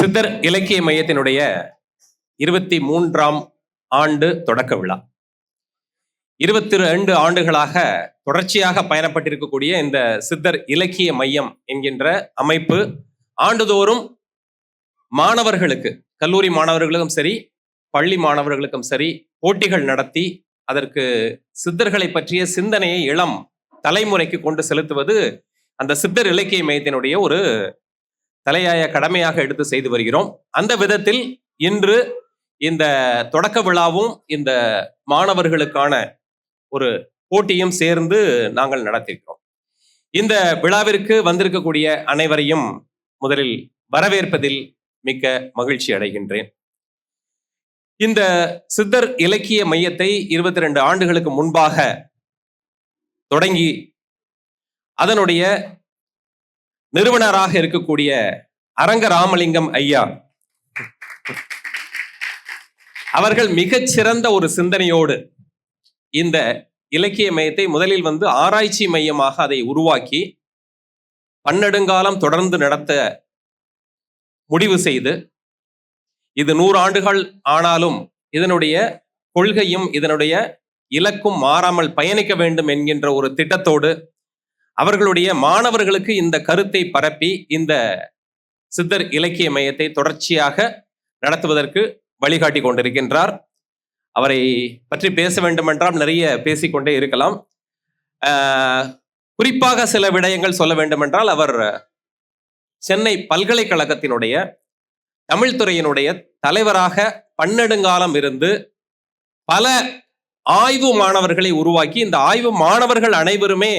சித்தர் இலக்கிய மையத்தினுடைய 23ஆம் ஆண்டு தொடக்க விழா. 22 ஆண்டுகளாக தொடர்ச்சியாக பயணப்பட்டிருக்கக்கூடிய இந்த சித்தர் இலக்கிய மையம் என்கின்ற அமைப்பு ஆண்டுதோறும் மாணவர்களுக்கு, கல்லூரி மாணவர்களுக்கும் சரி, பள்ளி மாணவர்களுக்கும் சரி, போட்டிகள் நடத்தி அதற்கு சித்தர்களை பற்றிய சிந்தனையை இளம் தலைமுறைக்கு கொண்டு செலுத்துவது அந்த சித்தர் இலக்கிய மையத்தினுடைய ஒரு தலையாய கடமையாக எடுத்து செய்து வருகிறோம். அந்த விதத்தில் இன்று இந்த தொடக்க விழாவும் இந்த மாணவர்களுக்கான ஒரு போட்டியும் சேர்ந்து நாங்கள் நடத்தியிருக்கிறோம். இந்த விழாவிற்கு வந்திருக்கக்கூடிய அனைவரையும் முதலில் வரவேற்பதில் மிக்க மகிழ்ச்சி அடைகின்றேன். இந்த சித்தர் இலக்கிய மையத்தை 22 ஆண்டுகளுக்கு முன்பாக தொடங்கி அதனுடைய நிறுவனராக இருக்கக்கூடிய அரங்க ராமலிங்கம் ஐயா அவர்கள் மிகச்சிறந்த ஒரு சிந்தனையோடு இந்த இலக்கிய மையத்தை முதலில் ஆராய்ச்சி மையமாக அதை உருவாக்கி பன்னெடுங்காலம் தொடர்ந்து நடத்த முடிவு செய்து, இது 100 ஆண்டுகள் ஆனாலும் இதனுடைய கொள்கையும் இதனுடைய இலக்கும் மாறாமல் பயணிக்க வேண்டும் என்கின்ற ஒரு திட்டத்தோடு அவர்களுடைய மாணவர்களுக்கு இந்த கருத்தை பரப்பி இந்த சித்தர் இலக்கிய மையத்தை தொடர்ச்சியாக நடத்துவதற்கு வழிகாட்டி கொண்டிருக்கின்றார். அவரை பற்றி பேச வேண்டுமென்றால் நிறைய பேசிக்கொண்டே இருக்கலாம். குறிப்பாக சில விடயங்கள் சொல்ல வேண்டுமென்றால், அவர் சென்னை பல்கலைக்கழகத்தினுடைய தமிழ் துறையினுடைய தலைவராக பன்னெடுங்காலம் இருந்து பல ஆய்வு மாணவர்களை உருவாக்கி இந்த ஆய்வு மாணவர்கள் அனைவருமே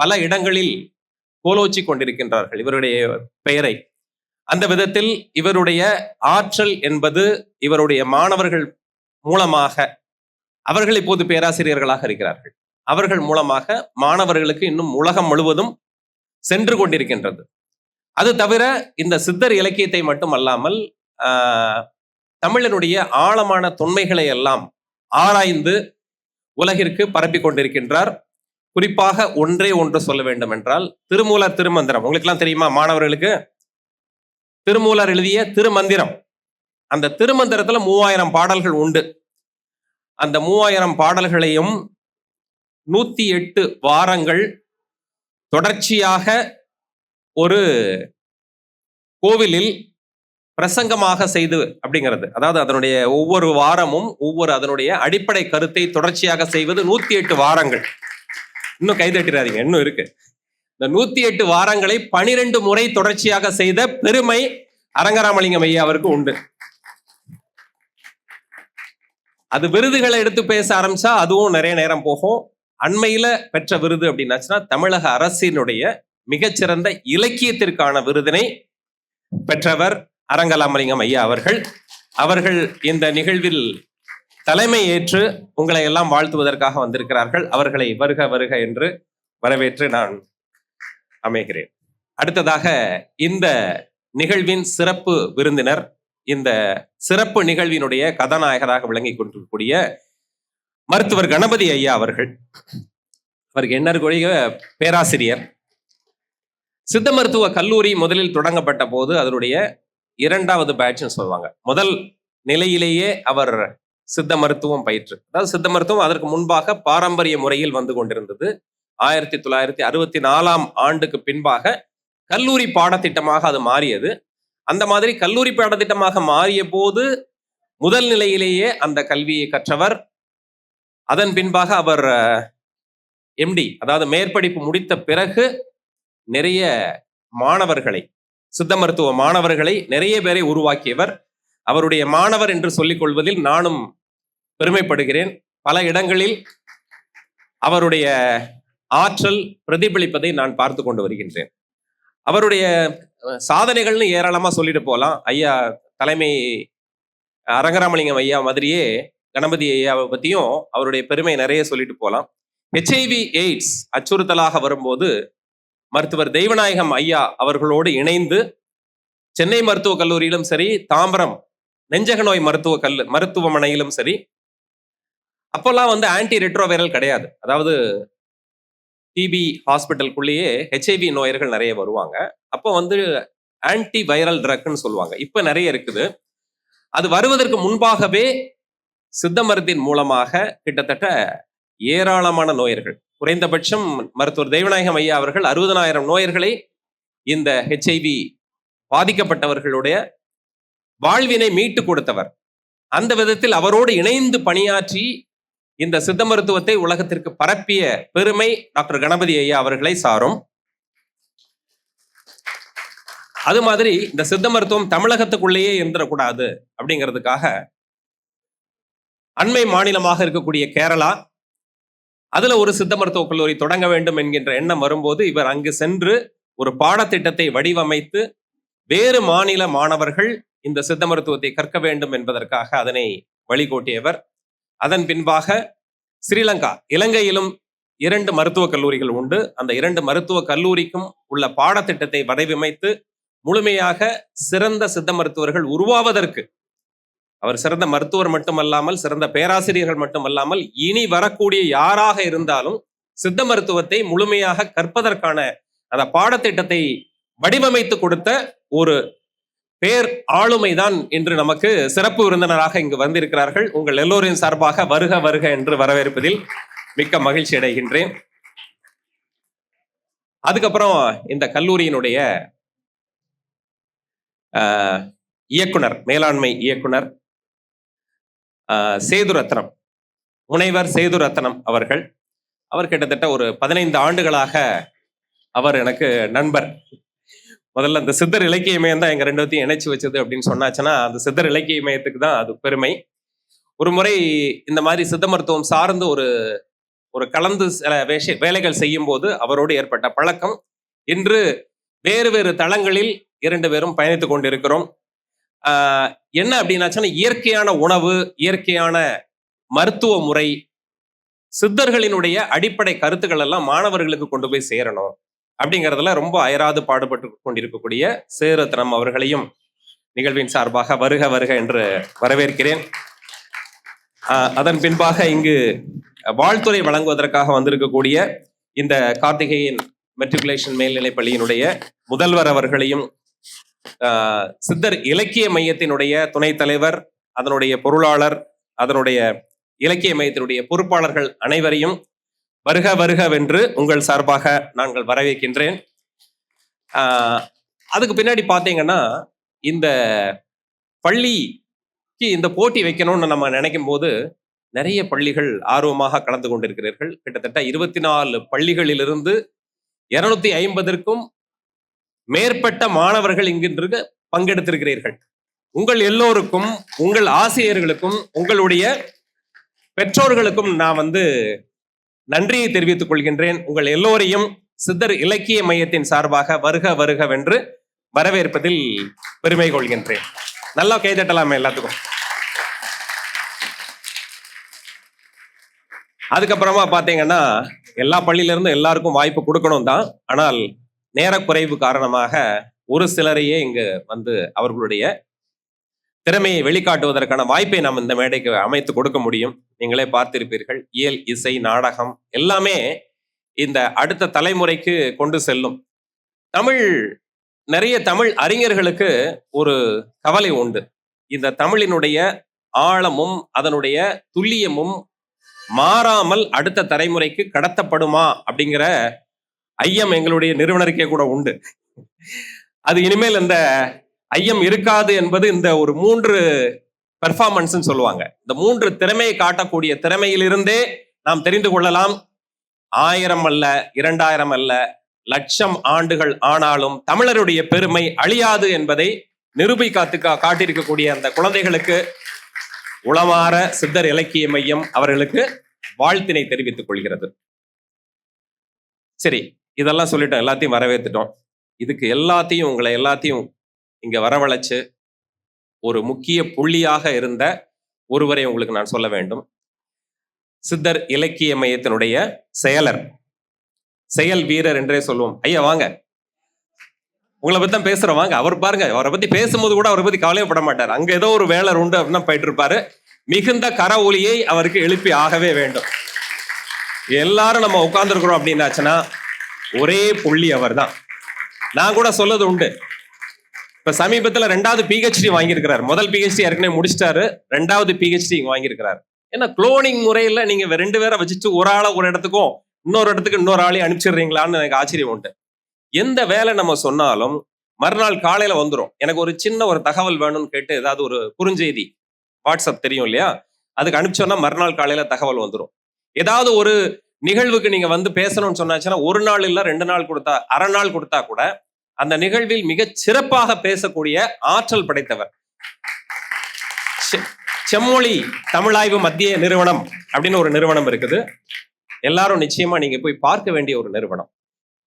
பல இடங்களில் கோலோச்சி கொண்டிருக்கின்றார்கள் இவருடைய பெயரை. அந்த விதத்தில் இவருடைய ஆற்றல் என்பது இவருடைய மாணவர்கள் மூலமாக, அவர்கள் இப்போது பேராசிரியர்களாக இருக்கிறார்கள், அவர்கள் மூலமாக மாணவர்களுக்கு இன்னும் உலகம் முழுவதும் சென்று கொண்டிருக்கின்றது. அது தவிர இந்த சித்தர் இலக்கியத்தை மட்டும் அல்லாமல் தமிழனுடைய ஆழமான தொன்மைகளை எல்லாம் ஆராய்ந்து உலகிற்கு பரப்பி கொண்டிருக்கின்றார். குறிப்பாக ஒன்றே ஒன்று சொல்ல வேண்டும் என்றால், திருமூலர் திருமந்திரம் உங்களுக்கு எல்லாம் தெரியுமா? மாணவர்களுக்கு திருமூலர் எழுதிய திருமந்திரம், அந்த திருமந்திரத்துல 3000 பாடல்கள் உண்டு. அந்த 3000 பாடல்களையும் 108 வாரங்கள் தொடர்ச்சியாக ஒரு கோவிலில் பிரசங்கமாக செய்து அப்படிங்கிறது, அதாவது அதனுடைய ஒவ்வொரு வாரமும் அதனுடைய அடிப்படை கருத்தை தொடர்ச்சியாக செய்வது 108 வாரங்கள். இன்னும் கைதட்டிடாதீங்க, இன்னும் இருக்கு. இந்த 108 வாரங்களை 12 முறை தொடர்ச்சியாக செய்த பெருமை அரங்கராமலிங்கம் ஐயா அவருக்கு உண்டு. அது விருதுகளை எடுத்து பேச ஆரம்பிச்சா அதுவும் நிறைய நேரம் போகும். அண்மையில பெற்ற விருது அப்படின்னாச்சுன்னா தமிழக அரசினுடைய மிகச்சிறந்த இலக்கியத்திற்கான விருதினை பெற்றவர் அரங்கராமலிங்கம் ஐயா அவர்கள் இந்த நிகழ்வில் தலைமை ஏற்று உங்களை எல்லாம் வாழ்த்துவதற்காக வந்திருக்கிறார்கள். அவர்களை வருக வருக என்று வரவேற்று நான் அமைகிறேன். அடுத்ததாக இந்த நிகழ்வின் சிறப்பு விருந்தினர், இந்த சிறப்பு நிகழ்வினுடைய கதாநாயகராக விளங்கி கொண்டிருக்கக்கூடிய மருத்துவர் கணபதி ஐயா அவருக்கு எண்ணற்குரிய பேராசிரியர். சித்த மருத்துவ கல்லூரி முதலில் தொடங்கப்பட்ட போது அதனுடைய 2வது பேட்ச்னு சொல்லுவாங்க. முதல் நிலையிலேயே அவர் சித்த மருத்துவம் பயிற்று, அதாவது சித்த மருத்துவம் அதற்கு முன்பாக பாரம்பரிய முறையில் வந்து கொண்டிருந்தது. 1964ஆம் ஆண்டுக்கு பின்பாக கல்லூரி பாடத்திட்டமாக அது மாறியது. அந்த மாதிரி கல்லூரி பாடத்திட்டமாக மாறிய போது முதல் நிலையிலேயே அந்த கல்வியை கற்றவர். அதன் பின்பாக அவர் எம்டி, அதாவது மேற்படிப்பு முடித்த பிறகு நிறைய மாணவர்களை, சித்த மருத்துவ மாணவர்களை நிறைய பேரை உருவாக்கியவர். அவருடைய மாணவர் என்று சொல்லிக் கொள்வதில் நானும் பெருமைப்படுகிறேன். பல இடங்களில் அவருடைய ஆற்றல் பிரதிபலிப்பதை நான் பார்த்து கொண்டு வருகின்றேன். அவருடைய சாதனைகள்னு ஏராளமா சொல்லிட்டு போகலாம். ஐயா தலைமை அரங்கராமலிங்கம் ஐயா மாதிரியே கணபதி ஐயாவை பத்தியும் அவருடைய பெருமை நிறைய சொல்லிட்டு போகலாம். HIV AIDS அச்சுறுத்தலாக வரும்போது மருத்துவர் தெய்வநாயகம் ஐயா அவர்களோடு இணைந்து சென்னை மருத்துவக் கல்லூரியிலும் சரி, தாம்பரம் நெஞ்சக நோய் மருத்துவமனையிலும் சரி, அப்பெல்லாம் ஆன்டி ரெட்ரோவைரல் கிடையாது. அதாவது டிபி ஹாஸ்பிட்டலுக்குள்ளேயே HIV நோயர்கள் நிறைய வருவாங்க. அப்போ ஆன்டி வைரல் ட்ரக்னு சொல்லுவாங்க. இப்ப நிறைய இருக்குது. அது வருவதற்கு முன்பாகவே சித்த மருந்தின் மூலமாக கிட்டத்தட்ட ஏராளமான நோயர்கள், குறைந்தபட்சம் மருத்துவர் தெய்வநாயகம் ஐயா அவர்கள் 60,000 நோயர்களை இந்த HIV பாதிக்கப்பட்டவர்களுடைய வாழ்வினை மீட்டு கொடுத்தவர். அந்த விதத்தில் அவரோடு இணைந்து பணியாற்றி இந்த சித்த மருத்துவத்தை உலகத்திற்கு பரப்பிய பெருமை டாக்டர் கணபதி ஐயா அவர்களை சாரும். அது மாதிரி இந்த சித்த மருத்துவம் தமிழகத்துக்குள்ளேயே இருந்துடக்கூடாது அப்படிங்கிறதுக்காக அண்மை மாநிலமாக இருக்கக்கூடிய கேரளா, அதுல ஒரு சித்த மருத்துவக் கல்லூரி தொடங்க வேண்டும் என்கின்ற எண்ணம் வரும்போது இவர் அங்கு சென்று ஒரு பாடத்திட்டத்தை வடிவமைத்து வேறு மாநில மாணவர்கள் இந்த சித்த மருத்துவத்தை கற்க வேண்டும் என்பதற்காக அதனை வழிகோட்டியவர். அதன் பின்பாக ஸ்ரீலங்கா, இலங்கையிலும் 2 மருத்துவக் கல்லூரிகள் உண்டு. அந்த 2 மருத்துவக் கல்லூரிக்கும் உள்ள பாடத்திட்டத்தை வடிவமைத்து முழுமையாக சிறந்த சித்த மருத்துவர்கள் உருவாவதற்கு, அவர் சிறந்த மருத்துவர் மட்டுமல்லாமல் சிறந்த பேராசிரியர்கள் மட்டுமல்லாமல் இனி வரக்கூடிய யாராக இருந்தாலும் சித்த மருத்துவத்தை முழுமையாக கற்பதற்கான அந்த பாடத்திட்டத்தை வடிவமைத்து கொடுத்த ஒரு பேர் ஆளுமைதான் இன்று நமக்கு சிறப்பு விருந்தினராக இங்கு வந்திருக்கிறார்கள். உங்கள் எல்லோரின் சார்பாக வருக வருக என்று வரவேற்பதில் மிக்க மகிழ்ச்சி அடைகின்றேன். அதுக்கப்புறம் இந்த கல்லூரியினுடைய இயக்குனர், மேலாண்மை இயக்குனர் சேதுரத்னம், முனைவர் சேதுரத்னம் அவர்கள். அவர் கிட்டத்தட்ட ஒரு 15 ஆண்டுகளாக அவர் எனக்கு நண்பர். முதல்ல அந்த சித்தர் இலக்கிய மையம் தான் எங்க 2 பேத்தையும் இணைச்சு வச்சது அப்படின்னு சொன்னாச்சுன்னா அந்த சித்தர் இலக்கிய மையத்துக்கு தான் அது பெருமை. ஒரு முறை இந்த மாதிரி சித்த மருத்துவம் சார்ந்து ஒரு கலந்து சில வேலைகள் செய்யும் போது அவரோடு ஏற்பட்ட பழக்கம். இன்று வேறு வேறு தளங்களில் 2 பேரும் பயணித்துக் கொண்டிருக்கிறோம். என்ன அப்படின்னாச்சுன்னா இயற்கையான உணவு, இயற்கையான மருத்துவ முறை, சித்தர்களினுடைய அடிப்படை கருத்துக்கள் எல்லாம் மாணவர்களுக்கு கொண்டு போய் சேரணும் அப்படிங்கிறதுல ரொம்ப அயராது பாடுபட்டு கொண்டிருக்கக்கூடிய சேதுரத்னம் அவர்களையும் நிகழ்வின் சார்பாக வருக வருக என்று வரவேற்கிறேன். அதன் பின்பாக இங்கு வாழ்த்துறை வழங்குவதற்காக வந்திருக்கக்கூடிய இந்த கார்த்திகேயன் மெட்ரிகுலேஷன் மேல்நிலைப் பள்ளியினுடைய முதல்வர் அவர்களையும், சித்தர் இலக்கிய மையத்தினுடைய துணைத் தலைவர், அதனுடைய பொருளாளர், அதனுடைய இலக்கிய மையத்தினுடைய பொறுப்பாளர்கள் அனைவரையும் வருக வருகவென்று உங்கள் சார்பாக நாங்கள் வரவேற்கின்றேன். அதுக்கு பின்னாடி பார்த்தீங்கன்னா இந்த பள்ளிக்கு இந்த போட்டி வைக்கணும்னு நம்ம நினைக்கும் போது நிறைய பள்ளிகள் ஆர்வமாக கலந்து கொண்டிருக்கிறீர்கள். கிட்டத்தட்ட 24 பள்ளிகளிலிருந்து 250க்கும் மேற்பட்ட மாணவர்கள் இங்கின்று பங்கெடுத்திருக்கிறீர்கள். உங்கள் எல்லோருக்கும், உங்கள் ஆசிரியர்களுக்கும், உங்களுடைய பெற்றோர்களுக்கும் நான் நன்றியை தெரிவித்துக் கொள்கின்றேன். உங்கள் எல்லோரையும் சித்தர் இலக்கிய மையத்தின் சார்பாக வருக வருகவென்று வரவேற்பதில் பெருமை கொள்கின்றேன். நல்லா கைதட்டலாமே எல்லாத்துக்கும். அதுக்கப்புறமா பாத்தீங்கன்னா எல்லா பள்ளியில இருந்தும் எல்லாருக்கும் வாய்ப்பு கொடுக்கணும் தான். ஆனால் நேரக்குறைவு காரணமாக ஒரு சிலரையே இங்கு அவர்களுடைய திறமையை வெளிக்காட்டுவதற்கான வாய்ப்பை நாம் இந்த மேடைக்கு அமைத்து கொடுக்க முடியும். நீங்களே பார்த்திருப்பீர்கள், இயல், இசை, நாடகம் எல்லாமே இந்த அடுத்த தலைமுறைக்கு கொண்டு செல்லும். நிறைய தமிழ் அறிஞர்களுக்கு ஒரு கவலை உண்டு. இந்த தமிழினுடைய ஆழமும் அதனுடைய துல்லியமும் மாறாமல் அடுத்த தலைமுறைக்கு கடத்தப்படுமா அப்படிங்கிற ஐயம் எங்களுடைய நிறுவனருக்கே கூட உண்டு. அது இனிமேல் இந்த ஐயம் இருக்காது என்பது இந்த ஒரு 3 பெர்ஃபார்மன்ஸ் சொல்லுவாங்க. இந்த 3 திறமையை காட்டக்கூடிய திறமையிலிருந்தே நாம் தெரிந்து கொள்ளலாம். 1000 அல்ல, 2000 அல்ல, 1,00,000 ஆண்டுகள் ஆனாலும் தமிழருடைய பெருமை அழியாது என்பதை காட்டியிருக்கக்கூடிய அந்த குழந்தைகளுக்கு உளமாற சித்தர் இலக்கிய மையம் அவர்களுக்கு வாழ்த்தினை தெரிவித்துக் கொள்கிறது. சரி, இதெல்லாம் சொல்லிட்டோம், எல்லாத்தையும் வரவேற்றுட்டோம். இதுக்கு உங்களை எல்லாத்தையும் இங்க வரவழைச்சு ஒரு முக்கிய புள்ளியாக இருந்த ஒருவரை உங்களுக்கு நான் சொல்ல வேண்டும். சித்தர் இலக்கிய மையத்தினுடைய செயலர், செயல் வீரர் என்றே சொல்லுவோம். ஐயா வாங்க, உங்களை பத்தி தான் பேசுறோம், வாங்க. அவர் பாருங்க, அவரை பத்தி பேசும்போது கூட அவரை பத்தி கவலையப்பட மாட்டார். அங்க ஏதோ ஒரு வேலை உண்டு அப்படின்னா போயிட்டு இருப்பாரு. மிகுந்த கர ஒலியை அவருக்கு எழுப்பி ஆகவே வேண்டும். எல்லாரும் நம்ம உட்கார்ந்துருக்கிறோம் அப்படின்னாச்சுன்னா ஒரே புள்ளி அவர் தான். நான் கூட சொல்லது உண்டு, இப்ப சமீபத்துல 2வது PhD வாங்கியிருக்கிறார். முதல் PhD ஏற்கனவே முடிச்சிட்டாரு, 2வது PhD வாங்கியிருக்கிறார். ஏன்னா குளோனிங் முறையில நீங்க 2 பேரை வச்சுட்டு ஒரு ஆளை ஒரு இடத்துக்கும் இன்னொரு இடத்துக்கு இன்னொரு ஆளையும் அனுப்பிச்சிடுறீங்களான்னு எனக்கு ஆச்சரியம் உண்டு. எந்த வேலை நம்ம சொன்னாலும் மறுநாள் காலையில வந்துடும். எனக்கு ஒரு சின்ன ஒரு தகவல் வேணும்னு கேட்டு ஏதாவது ஒரு குறுஞ்செய்தி வாட்ஸ்அப் தெரியும் இல்லையா, அதுக்கு அனுப்பிச்சோன்னா மறுநாள் காலையில தகவல் வந்துடும். ஏதாவது ஒரு நிகழ்வுக்கு நீங்க வந்து பேசணும்னு சொன்னாச்சுன்னா ஒரு நாள் இல்ல 2 நாள் கொடுத்தா, அரை நாள் கொடுத்தா கூட அந்த நிகழ்வில் மிக சிறப்பாக பேசக்கூடிய ஆற்றல் படைத்தவர். செம்மொழி தமிழாய்வு மத்திய நிறுவனம் அப்படின்னு ஒரு நிறுவனம் இருக்குது. எல்லாரும் நிச்சயமா நீங்க போய் பார்க்க வேண்டிய ஒரு நிறுவனம்.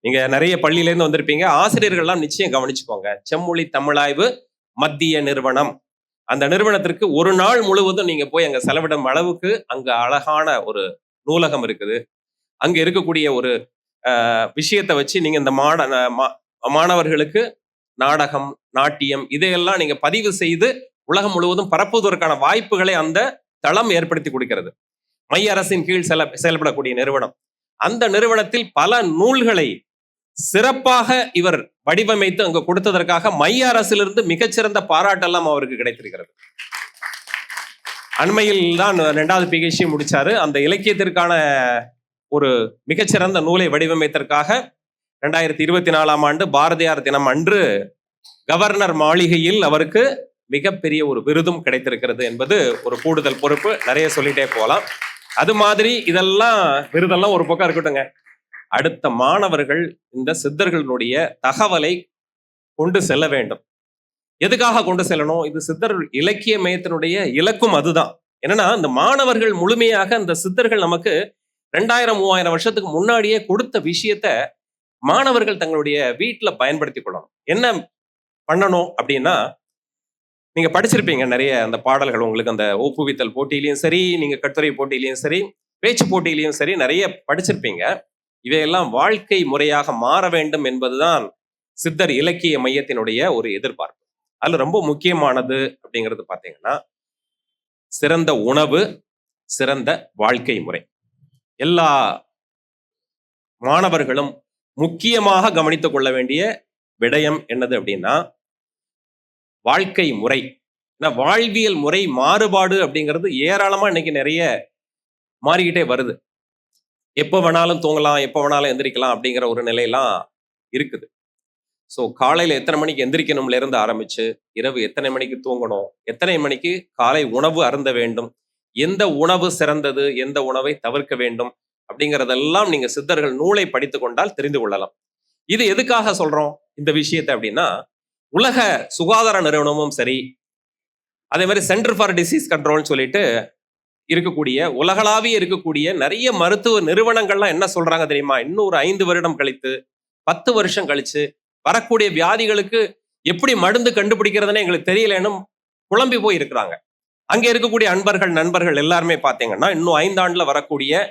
நீங்க நிறைய பள்ளியில இருந்து வந்திருப்பீங்க, ஆசிரியர்கள்லாம் நிச்சயம் கவனிச்சுக்கோங்க. செம்மொழி தமிழாய்வு மத்திய நிறுவனம், அந்த நிறுவனத்திற்கு ஒரு நாள் முழுவதும் நீங்க போய் அங்க செலவிடும் அளவுக்கு அங்க அழகான ஒரு நூலகம் இருக்குது. அங்க இருக்கக்கூடிய ஒரு விஷயத்தை வச்சு நீங்க இந்த மாணவர்களுக்கு நாடகம், நாட்டியம் இதையெல்லாம் நீங்க பதிவு செய்து உலகம் முழுவதும் பரப்புவதற்கான வாய்ப்புகளை அந்த தளம் ஏற்படுத்தி கொடுக்கிறது. மைய அரசின் கீழ் செயல்படக்கூடிய நிறுவனம். அந்த நிறுவனத்தில் பல நூல்களை சிறப்பாக இவர் வடிவமைத்து அங்கு கொடுத்ததற்காக மைய அரசிலிருந்து மிகச்சிறந்த பாராட்டெல்லாம் அவருக்கு கிடைத்திருக்கிறது. அண்மையில் தான் 2வது PhD முடிச்சாரு. அந்த இலக்கியத்திற்கான ஒரு மிகச்சிறந்த நூலை வடிவமைத்ததற்காக 2024ஆம் ஆண்டு பாரதியார் தினம் அன்று கவர்னர் மாளிகையில் அவருக்கு மிகப்பெரிய ஒரு விருதும் கிடைத்திருக்கிறது என்பது ஒரு கூடுதல் பொறுப்பு. நிறைய சொல்லிட்டே போகலாம். அது மாதிரி இதெல்லாம் விருதெல்லாம் ஒரு பக்கம் இருக்கட்டுங்க. அடுத்த மாணவர்கள் இந்த சித்தர்களுடைய தகவலை கொண்டு செல்ல வேண்டும். எதுக்காக கொண்டு செல்லணும்? இது சித்தர் இலக்கிய மையத்தினுடைய இலக்கும் அதுதான். என்னன்னா இந்த மாணவர்கள் முழுமையாக இந்த சித்தர்கள் நமக்கு 2000-3000 வருஷத்துக்கு முன்னாடியே கொடுத்த விஷயத்த மாணவர்கள் தங்களுடைய வீட்டுல பயன்படுத்தி கொள்ளணும். என்ன பண்ணணும் அப்படின்னா, நீங்க படிச்சிருப்பீங்க நிறைய அந்த பாடல்கள், உங்களுக்கு அந்த ஒப்புவித்தல் போட்டியிலையும் சரி, நீங்க கட்டுரை போட்டியிலையும் சரி, பேச்சு போட்டியிலையும் சரி நிறைய படிச்சிருப்பீங்க. இவையெல்லாம் வாழ்க்கை முறையாக மாற வேண்டும் என்பதுதான் சித்தர் இலக்கிய மையத்தினுடைய ஒரு எதிர்பார்ப்பு. அதுல ரொம்ப முக்கியமானது அப்படிங்கிறது பாத்தீங்கன்னா, சிறந்த உணவு, சிறந்த வாழ்க்கை முறை. எல்லா மாணவர்களும் முக்கியமாக கவனித்துக் கொள்ள வேண்டிய விடயம் என்னது அப்படின்னா, வாழ்க்கை முறை. வாழ்வியல் முறை மாறுபாடு அப்படிங்கிறது ஏராளமா இன்னைக்கு நிறைய மாறிக்கிட்டே வருது. எப்போ வேணாலும் தூங்கலாம், எப்போ வேணாலும் எந்திரிக்கலாம் அப்படிங்கிற ஒரு நிலையெல்லாம் இருக்குது. ஸோ காலையில எத்தனை மணிக்கு எந்திரிக்கணும்ல இருந்து ஆரம்பிச்சு இரவு எத்தனை மணிக்கு தூங்கணும், எத்தனை மணிக்கு காலை உணவு அருந்த வேண்டும், எந்த உணவு சிறந்தது, எந்த உணவை தவிர்க்க வேண்டும் அப்படிங்கிறதெல்லாம் நீங்க சித்தர்கள் நூலை படித்து கொண்டால் தெரிந்து கொள்ளலாம். இது எதுக்காக சொல்றோம் இந்த விஷயத்தை அப்படின்னா, உலக சுகாதார நிறுவனமும் சரி, அதே மாதிரி சென்டர் ஃபார் டிசீஸ் கண்ட்ரோல்னு சொல்லிட்டு இருக்கக்கூடிய உலகளாவிய இருக்கக்கூடிய நிறைய மருத்துவ நிறுவனங்கள்லாம் என்ன சொல்றாங்க தெரியுமா? இன்னும் ஒரு 5 வருடம் கழித்து 10 வருஷம் கழிச்சு வரக்கூடிய வியாதிகளுக்கு எப்படி மருந்து கண்டுபிடிக்கிறதுன்னு எங்களுக்கு தெரியலன்னு குழம்பி போய் இருக்கிறாங்க. அங்க இருக்கக்கூடிய நண்பர்கள் எல்லாருமே பாத்தீங்கன்னா, இன்னும் 5 ஆண்டுல வரக்கூடிய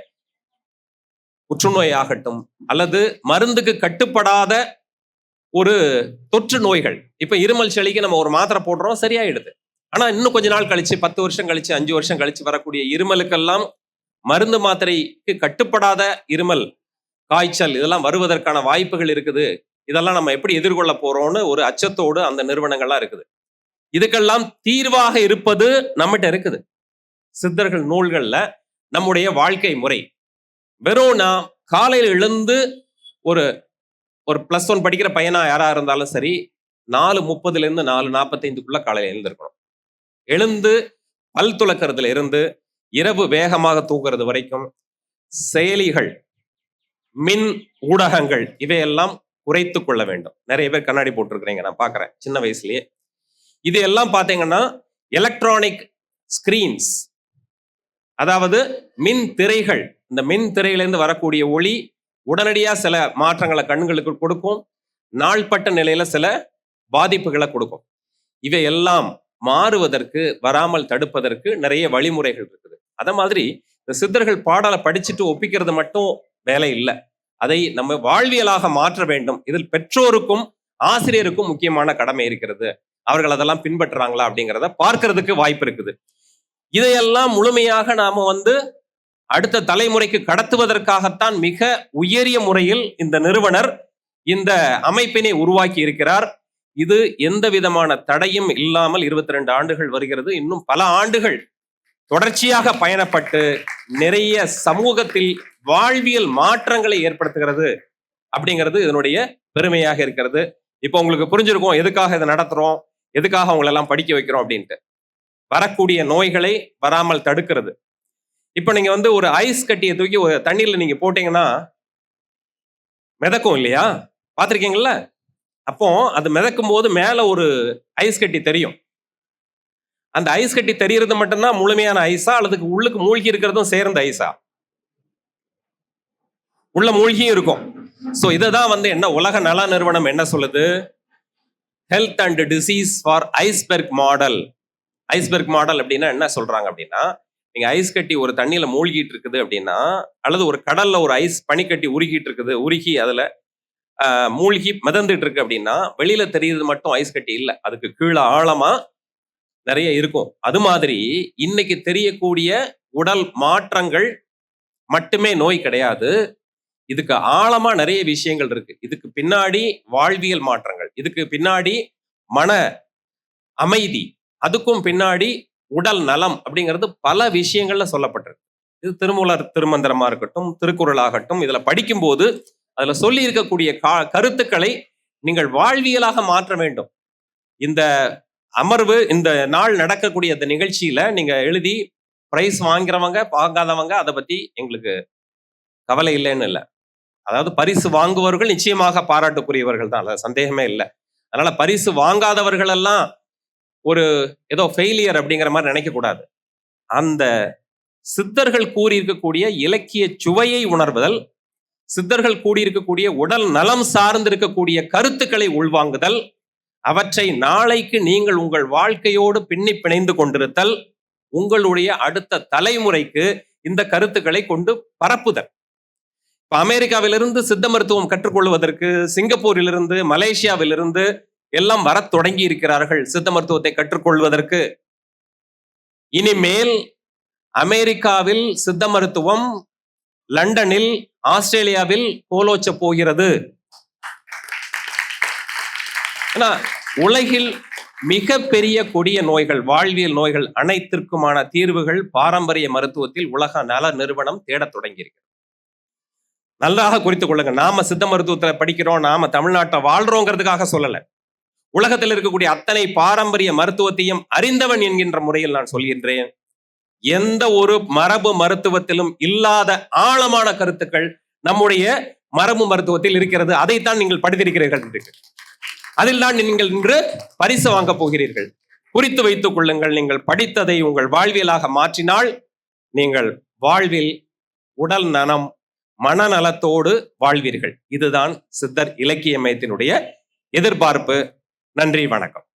புற்றுநோய் ஆகட்டும் அல்லது மருந்துக்கு கட்டுப்படாத ஒரு தொற்று நோய்கள், இப்ப இருமல் சளிக்கு நம்ம ஒரு மாத்திரை போடுறோம், சரியாயிடுது. ஆனா இன்னும் கொஞ்ச நாள் கழிச்சு 10 வருஷம் கழிச்சு 5 வருஷம் கழிச்சு வரக்கூடிய இருமலுக்கெல்லாம் மருந்து மாத்திரைக்கு கட்டுப்படாத இருமல், காய்ச்சல் இதெல்லாம் வருவதற்கான வாய்ப்புகள் இருக்குது. இதெல்லாம் நம்ம எப்படி எதிர்கொள்ள போறோம்னு ஒரு அச்சத்தோடு அந்த நிறுவனங்கள்லாம் இருக்குது. இதுக்கெல்லாம் தீர்வாக இருப்பது நம்மகிட்ட இருக்குது. சித்தர்கள் நூல்கள்ல நம்முடைய வாழ்க்கை முறை. வெறும் நான் காலையில் எழுந்து ஒரு +1 படிக்கிற பையனா யாரா இருந்தாலும் சரி, 4:30 4:45 காலையில் எழுந்திருக்கணும். எழுந்து பல் துளக்கிறதுல இருந்து இரவு வேகமாக தூங்குறது வரைக்கும் செயலிகள், மின் ஊடகங்கள் இவையெல்லாம் குறைத்து கொள்ள வேண்டும். நிறைய பேர் கண்ணாடி போட்டிருக்கிறீங்க, நான் பாக்குறேன் சின்ன வயசுலயே. இது எல்லாம் பாத்தீங்கன்னா எலக்ட்ரானிக் ஸ்கிரீன்ஸ், அதாவது மின் திரைகள். இந்த மின் திரையிலிருந்து வரக்கூடிய ஒளி உடனடியா சில மாற்றங்களை கண்களுக்கு கொடுக்கும், நாள்பட்ட நிலையில சில பாதிப்புகளை கொடுக்கும். இவையெல்லாம் மாறுவதற்கு, வராமல் தடுப்பதற்கு நிறைய வழிமுறைகள் இருக்குது. அத மாதிரி இந்த சித்தர்கள் பாடலை படிச்சுட்டு ஒப்பிக்கிறது மட்டும் வேலை இல்லை, அதை நம்ம வாழ்வியலாக மாற்ற வேண்டும். இதில் பெற்றோருக்கும் ஆசிரியருக்கும் முக்கியமான கடமை இருக்கிறது. அவர்கள் அதெல்லாம் பின்பற்றுறாங்களா அப்படிங்கிறத பார்க்கறதுக்கு வாய்ப்பு இருக்குது. இதையெல்லாம் முழுமையாக நாம அடுத்த தலைமுறைக்கு கடத்துவதற்காகத்தான் மிக உயரிய முறையில் இந்த நிறுவனர் இந்த அமைப்பினை உருவாக்கி இருக்கிறார். இது எந்த விதமான தடையும் இல்லாமல் 22 ஆண்டுகள் வருகிறது. இன்னும் பல ஆண்டுகள் தொடர்ச்சியாக பயணப்பட்டு நிறைய சமூகத்தில் வாழ்வியல் மாற்றங்களை ஏற்படுத்துகிறது அப்படிங்கிறது இதனுடைய பெருமையாக இருக்கிறது. இப்போ உங்களுக்கு புரிஞ்சிருக்கும் எதுக்காக இதை நடத்துறோம், எதுக்காக அவங்களை எல்லாம் படிக்க வைக்கிறோம் அப்படின்ட்டு. வரக்கூடிய நோய்களை வராமல் தடுக்கிறது. இப்ப நீங்க ஒரு ஐஸ் கட்டியை தூக்கி தண்ணீர்ல நீங்க போட்டீங்கன்னா மிதக்கும் இல்லையா? பார்த்திருக்கீங்கல்ல? அப்போ அது மிதக்கும் போது மேல ஒரு ஐஸ் கட்டி தெரியும். அந்த ஐஸ் கட்டி தெரியறது மட்டும்தான் முழுமையான ஐஸா அல்லது உள்ளுக்கு மூழ்கி இருக்கிறதும் சேர்ந்த ஐஸா? உள்ள மூழ்கியும் இருக்கும். சோ இததான் என்ன உலக நல நிறுவனம் என்ன சொல்லுது? Health and disease for iceberg model. Iceberg model அப்படின்னா என்ன சொல்றாங்க அப்படின்னா, நீங்க ஐஸ் கட்டி ஒரு தண்ணியில மூழ்கிட்டு இருக்குது அப்படின்னா, அல்லது ஒரு கடல்ல ஒரு ஐஸ் பனிக்கட்டி உருகிட்டு இருக்குது, உருகி அதுல மூழ்கி மிதந்துட்டு இருக்கு அப்படின்னா, வெளியில தெரியுது மட்டும் ஐஸ் கட்டி இல்லை, அதுக்கு கீழே ஆழமா நிறைய இருக்கும். அது மாதிரி இன்னைக்கு தெரியக்கூடிய உடல் மாற்றங்கள் மட்டுமே நோய் கிடையாது. இதுக்கு ஆழமா நிறைய விஷயங்கள் இருக்கு. இதுக்கு பின்னாடி வாழ்வியல் மாற்றங்கள், இதுக்கு பின்னாடி மன அமைதி, அதுக்கும் பின்னாடி உடல் நலம் அப்படிங்கிறது பல விஷயங்கள்ல சொல்லப்பட்டிருக்கு. இது திருமூலர் திருமந்திரமா இருக்கட்டும், திருக்குறளாகட்டும், இதுல படிக்கும்போது அதுல சொல்லி இருக்கக்கூடிய கருத்துக்களை நீங்கள் வாழ்வியலாக மாற்ற வேண்டும். இந்த அமர்வு, இந்த நாள் நடக்கக்கூடிய இந்த நிகழ்ச்சியில நீங்க எழுதி பிரைஸ் வாங்குறவங்க வாங்காதவங்க அதை பத்தி எங்களுக்கு கவலை இல்லைன்னு இல்லை. அதாவது பரிசு வாங்குவவர்கள் நிச்சயமாக பாராட்டுக்குரியவர்கள் தான், அது சந்தேகமே இல்லை. அதனால பரிசு வாங்காதவர்கள் எல்லாம் ஒரு ஏதோ ஃபெயிலியர் அப்படிங்கிற மாதிரி நினைக்க கூடாது. அந்த சித்தர்கள் கூறியிருக்கக்கூடிய இலக்கிய சுவையை உணர்வுதல், சித்தர்கள் கூடியிருக்கக்கூடிய உடல் நலம் சார்ந்திருக்கக்கூடிய கருத்துக்களை உள்வாங்குதல், அவற்றை நாளைக்கு நீங்கள் உங்கள் வாழ்க்கையோடு பின்னி பிணைந்து கொண்டிருத்தல், உங்களுடைய அடுத்த தலைமுறைக்கு இந்த கருத்துக்களை கொண்டு பரப்புதல். இப்ப அமெரிக்காவிலிருந்து சித்த மருத்துவம் கற்றுக்கொள்வதற்கு சிங்கப்பூரிலிருந்து, மலேசியாவிலிருந்து எல்லாம் வர தொடங்கி இருக்கிறார்கள் சித்த மருத்துவத்தை கற்றுக்கொள்வதற்கு. இனிமேல் அமெரிக்காவில் சித்த மருத்துவம், லண்டனில், ஆஸ்திரேலியாவில் கோலோச்ச போகிறது. உலகில் மிக பெரிய கொடிய நோய்கள், வாழ்வியல் நோய்கள் அனைத்திற்குமான தீர்வுகள் பாரம்பரிய மருத்துவத்தில் உலக நல நிறுவனம் தேடத் தொடங்கியிருக்கு. நல்லாக குறித்துக் கொள்ளுங்க. நாம சித்த மருத்துவத்துல படிக்கிறோம், நாம தமிழ்நாட்டை வாழ்றோங்கிறதுக்காக சொல்லல. உலகத்தில் இருக்கக்கூடிய அத்தனை பாரம்பரிய மருத்துவத்தையும் அறிந்தவன் என்கின்ற முறையில் நான் சொல்கின்றேன். எந்த ஒரு மரபு மருத்துவத்திலும் இல்லாத ஆழமான கருத்துக்கள் நம்முடைய மரபு மருத்துவத்தில் இருக்கிறது. அதைத்தான் நீங்கள் படித்திருக்கிறீர்கள். அதில் தான் நீங்கள் இன்று பரிசு வாங்க போகிறீர்கள். குறித்து வைத்துக் கொள்ளுங்கள். நீங்கள் படித்ததை உங்கள் வாழ்வியலாக மாற்றினால் நீங்கள் வாழ்வில் உடல் நலம், மனநலத்தோடு வாழ்வீர்கள். இதுதான் சித்தர் இலக்கிய மையத்தினுடைய எதிர்பார்ப்பு. நன்றி, வணக்கம்.